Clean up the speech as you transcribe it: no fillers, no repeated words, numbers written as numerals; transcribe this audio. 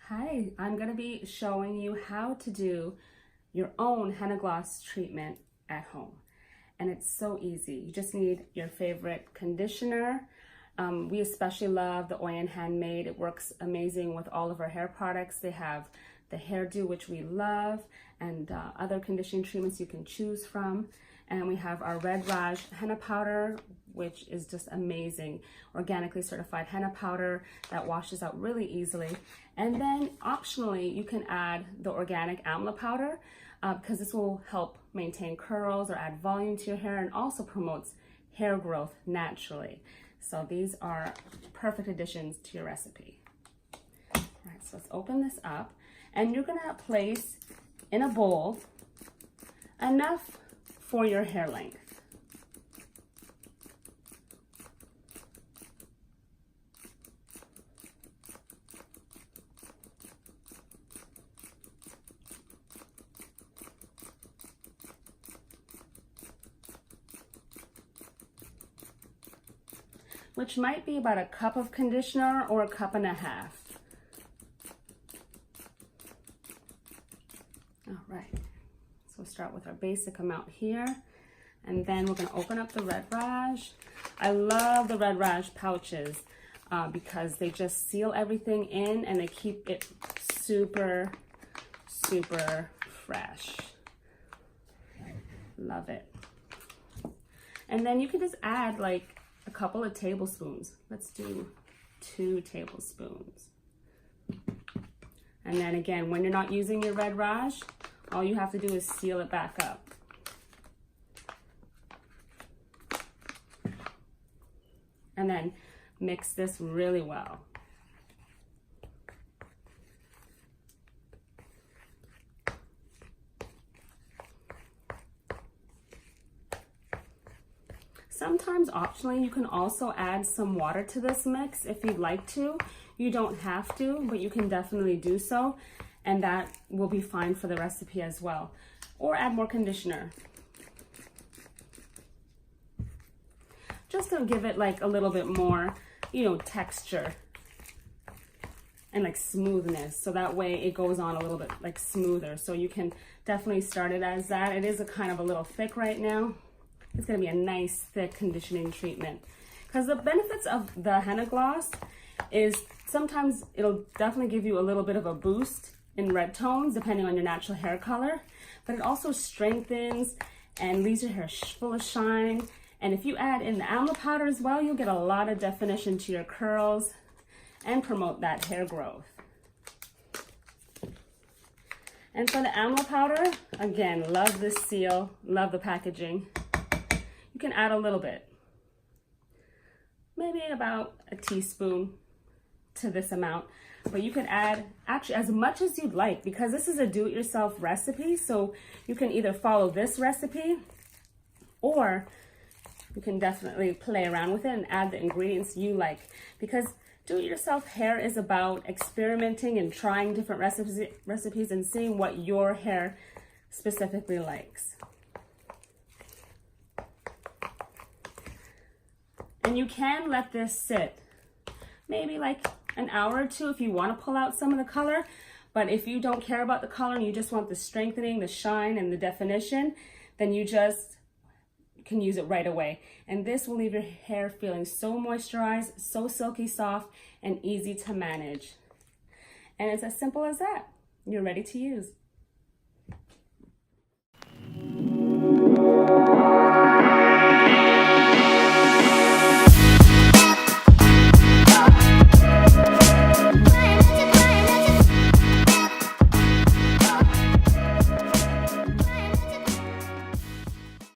Hi, I'm going to be showing you how to do your own henna gloss treatment at home. And it's so easy. You just need your favorite conditioner. We especially love the Oyin Handmade. It works amazing with all of our hair products. They have the hairdo, which we love, and other conditioning treatments you can choose from. And we have our Red Raj henna powder, which is just amazing. Organically certified henna powder that washes out really easily. And then optionally, you can add the organic Amla powder because this will help maintain curls or add volume to your hair and also promotes hair growth naturally. So these are perfect additions to your recipe. All right, so let's open this up. And you're gonna place in a bowl enough for your hair length. Which might be about a cup of conditioner or a cup and a half. All right, so we'll start with our basic amount here, and then we're gonna open up the Red Raj. I love the Red Raj pouches because they just seal everything in and they keep it super, super fresh. Love it. And then you can just add like a couple of tablespoons. Let's do 2 tablespoons. And then again, when you're not using your Red Raj, all you have to do is seal it back up. And then mix this really well. Sometimes optionally, you can also add some water to this mix if you'd like to. You don't have to, but you can definitely do so. And that will be fine for the recipe as well. Or add more conditioner. Just to give it like a little bit more, texture and like smoothness. So that way it goes on a little bit like smoother. So you can definitely start it as that. It is a kind of a little thick right now. It's gonna be a nice thick conditioning treatment. Because the benefits of the henna gloss is sometimes it'll definitely give you a little bit of a boost in red tones depending on your natural hair color, but it also strengthens and leaves your hair full of shine. And if you add in the Amla powder as well, you'll get a lot of definition to your curls and promote that hair growth. And for the Amla powder, again, love this seal, love the packaging. You can add a little bit, maybe about a teaspoon to this amount, but you can add actually as much as you'd like because this is a do-it-yourself recipe. So you can either follow this recipe or you can definitely play around with it and add the ingredients you like, because do-it-yourself hair is about experimenting and trying different recipes and seeing what your hair specifically likes. And you can let this sit maybe like an hour or 2 if you want to pull out some of the color. But if you don't care about the color and you just want the strengthening, the shine, and the definition, then you just can use it right away. And this will leave your hair feeling so moisturized, so silky soft, and easy to manage. And it's as simple as that. You're ready to use.